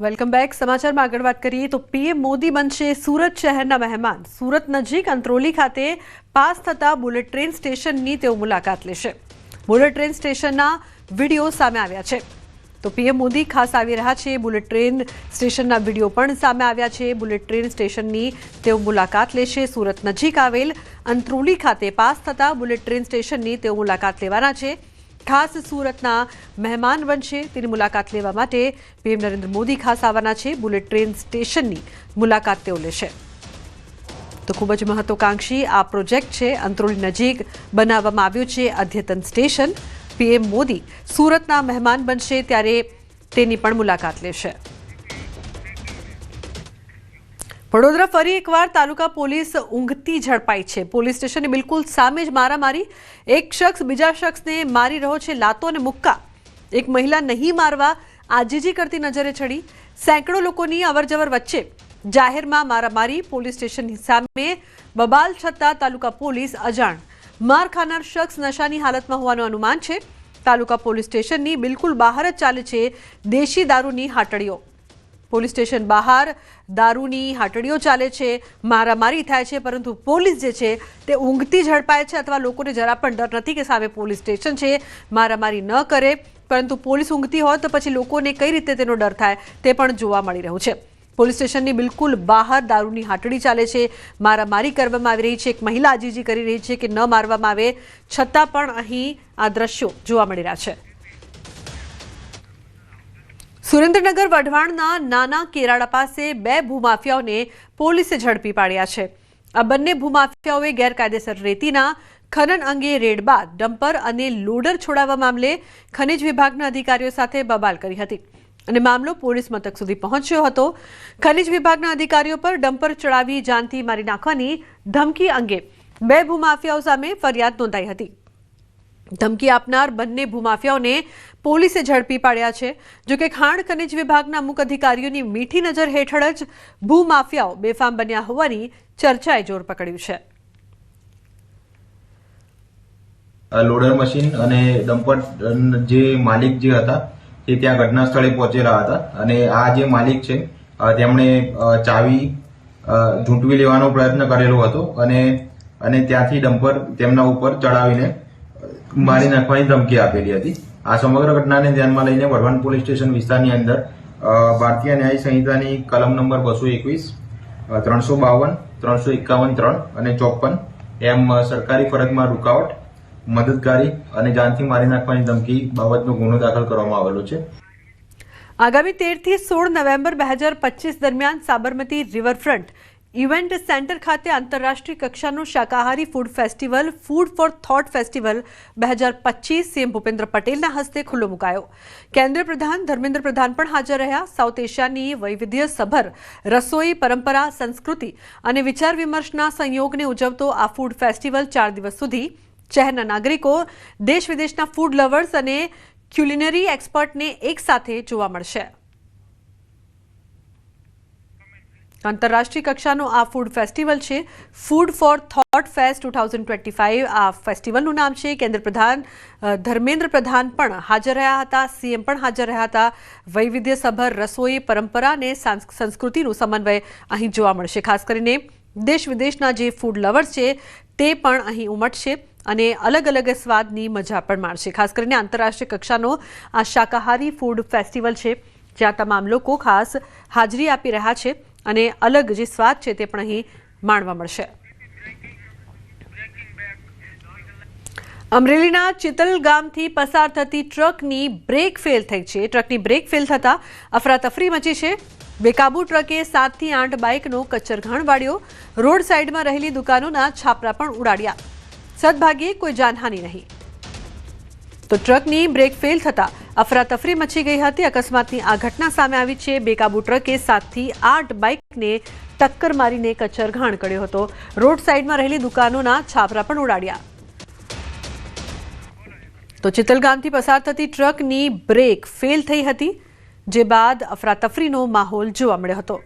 Welcome back. સમાચારમાં આગળ વાત કરીએ તો પીએમ મોદી બનશે સુરત શહેરના મહેમાન. સુરત નજીક અંત્રોલી ખાતે પાસ થતા બુલેટ ટ્રેન સ્ટેશનની તેઓ મુલાકાત લેશે. બુલેટ ટ્રેન સ્ટેશનના વિડીયો સામે આવ્યા છે. તો પીએમ મોદી ખાસ આવી રહ્યા છે. બુલેટ ટ્રેન સ્ટેશનના વિડીયો પણ સામે આવ્યા છે. બુલેટ ટ્રેન સ્ટેશનની તેઓ મુલાકાત લેશે. સુરત નજીક આવેલ અંત્રોલી ખાતે પાસ થતા બુલેટ ટ્રેન સ્ટેશનની તેઓ મુલાકાત લેવાના છે. ખાસ સુરતના મહેમાન બનશે. તેની મુલાકાત લેવા માટે પીએમ નરેન્દ્ર મોદી ખાસ આવવાના છે. બુલેટ ટ્રેન સ્ટેશનની મુલાકાત તેઓ લેશે. તો ખૂબ જ મહત્વકાંક્ષી આ પ્રોજેક્ટ છે. અંત્રોલી નજીક બનાવવામાં આવ્યું છે અદ્યતન સ્ટેશન. પીએમ મોદી સુરતના મહેમાન બનશે ત્યારે તેની પણ મુલાકાત લેશે. વડોદરા ફરી એકવાર તાલુકા પોલીસ ઊંઘતી ઝડપાઈ છે. પોલીસ સ્ટેશનની બિલકુલ સામે જ મારામારી. એક શખ્સ બીજા શખ્સને મારી રહ્યો છે લાતો અને મુક્કા. એક મહિલા નહીં મારવા આજીજી કરતી નજરે ચડી. સેંકડો લોકોની અવરજવર વચ્ચે જાહેરમાં મારામારી. પોલીસ સ્ટેશનની સામે બબાલ છતાં તાલુકા પોલીસ અજાણ. માર ખાનાર શખ્સ નશાની હાલતમાં હોવાનું અનુમાન છે. તાલુકા પોલીસ સ્ટેશનની બિલકુલ બહાર જ ચાલે છે દેશી દારૂની હાટડીઓ. પોલીસ સ્ટેશન બહાર દારૂની હાટડીઓ ચાલે છે, મારામારી થાય છે, પરંતુ પોલીસ જે છે તે ઊંઘતી ઝડપાય છે. અથવા લોકોને જરા પણ ડર નથી કે સામે પોલીસ સ્ટેશન છે, મારામારી ન કરે. પરંતુ પોલીસ ઊંઘતી હોય તો પછી લોકોને કઈ રીતે તેનો ડર થાય તે પણ જોવા મળી રહ્યું છે. પોલીસ સ્ટેશનની બિલકુલ બહાર દારૂની હાટડી ચાલે છે, મારામારી કરવામાં આવી રહી છે. એક મહિલા આજીજી કરી રહી છે કે ન મારવામાં આવે, છતાં પણ અહીં આ દ્રશ્યો જોવા મળી રહ્યા છે. સુરેન્દ્રનગર વઢવાણના નાના કેરાડા પાસે બે ભૂમાફિયાઓને પોલીસે ઝડપી પાડ્યા છે. આ બંને ભૂમાફિયાઓએ ગેરકાયદેસર રેતીના ખનન અંગે રેડ બાદ ડમ્પર અને લોડર છોડાવવા મામલે ખનિજ વિભાગના અધિકારીઓ સાથે બબાલ કરી હતી અને મામલો પોલીસ મથક સુધી પહોંચ્યો હતો. ખનિજ વિભાગના અધિકારીઓ પર ડમ્પર ચડાવી જાનથી મારી નાખવાની ધમકી અંગે બે ભૂમાફિયાઓ સામે ફરિયાદ નોંધાઈ હતી. ધમકી આપનાર બંને ભૂમાફિયાઓને પોલીસે ઝડપી પાડ્યા છે. જોકે ખાણ ખનિજ વિભાગના અમુક અધિકારીઓની મીઠી નજર હેઠળ જ ભૂમાફિયાઓ બેફામ બન્યા હોવાની ચર્ચાએ જોર પકડ્યું છે. લોડર મશીન અને ડમ્પર જે માલિક જે હતા તે ત્યાં ઘટના સ્થળે પહોંચેલા હતા અને આ જે માલિક છે તેમણે ચાવી ઝૂંટવી લેવાનો પ્રયત્ન કરેલો હતો અને ત્યાંથી ડમ્પર તેમના ઉપર ચડાવીને મારી નાખવાની ધમકી આપેલી હતી. આ સમગ્ર ઘટનાને ધ્યાનમાં લઈને વઢવાણ પોલીસ સ્ટેશન વિસ્તારની અંદર ભારતીય ન્યાય સંહિતાની કલમ નંબર 221, 352, 351, 3 અને 54 એમ સરકારી ફરજમાં રૂકાવટ, મદદગારી અને જાનથી મારી નાખવાની ધમકી બાબતનો ગુનો દાખલ કરવામાં આવેલો છે. આગામી 13 થી 16 નવેમ્બર 2025 દરમિયાન સાબરમતી રિવરફ્રન્ટ ઇવેન્ટ સેન્ટર ખાતે આંતરરાષ્ટ્રીય કક્ષાનો શાકાહારી food festival food for thought festival 2025 CM Bhupendra પટેલના હસ્તે ખુલ્લો મુકાયો. કેન્દ્રીય પ્રધાન ધર્મેન્દ્ર પ્રધાન પણ હાજર રહ્યા. સાઉથ એશિયાની વૈવિધ્યસભર રસોઈ પરંપરા, સંસ્કૃતિ અને વિચાર વિમર્શના સંયોગને ઉજવતો આ ફૂડ ફેસ્ટિવલ 4 દિવસ સુધી શહેરના નાગરિકો, દેશ વિદેશના ફૂડ લવર્સ અને ક્યુલિનરી એક્સપર્ટને એકસાથે જોવા મળશે. આંતરરાષ્ટ્રીય કક્ષાનો આ ફૂડ ફેસ્ટિવલ છે ફૂડ ફોર થોટ ફેસ્ટ 2025 આ ફેસ્ટિવલનું નામ છે. કેન્દ્ર પ્રધાન ધર્મેન્દ્ર પ્રધાન પણ હાજર રહ્યા હતા, સીએમ પણ હાજર રહ્યા હતા. વૈવિધ્યસભર રસોઈ પરંપરા અને સંસ્કૃતિનું સમન્વય અહીં જોવા મળશે. ખાસ કરીને દેશ વિદેશના જે ફૂડ લવર્સ છે તે પણ અહીં ઉમટશે અને અલગ અલગ સ્વાદની મજા પણ માણશે. ખાસ કરીને આંતરરાષ્ટ્રીય કક્ષાનો આ શાકાહારી ફૂડ ફેસ્ટિવલ છે જ્યાં તમામ લોકો ખાસ હાજરી આપી રહ્યા છે અને અલગ જે સ્વાદ છે તે પણ અહીં માણવા મળશે. અમરેલીના ચિતલ ગામથી પસાર થતી ટ્રકની બ્રેક ફેલ થઈ છે. ટ્રકની બ્રેક ફેલ થતા અફરાતફરી મચી છે. બેકાબુ ટ્રકે 7 થી 8 બાઇકનો કચ્ચરઘાણ વાળ્યો. રોડ સાઈડમાં રહેલી દુકાનોના છાપરા પણ ઉડાડ્યા. સદભાગ્યે કોઈ જાનહાનિ નહીં. તો ટ્રકની બ્રેક ફેલ થતા અફરાતફરી મચી ગઈ હતી. અકસ્માતની આ ઘટના સામે આવી છે. બેકાબુ ટ્રકે 7 થી 8 બાઇકને ટક્કર મારીને કચ્ચરઘાણ કર્યો હતો. રોડ સાઈડમાં રહેલી દુકાનોના છાપરા પણ ઉડાડ્યા. તો ચિતલગામથી પસાર થતી ટ્રકની બ્રેક ફેલ થઈ હતી, જે બાદ અફરાતફરીનો માહોલ જોવા મળ્યો હતો.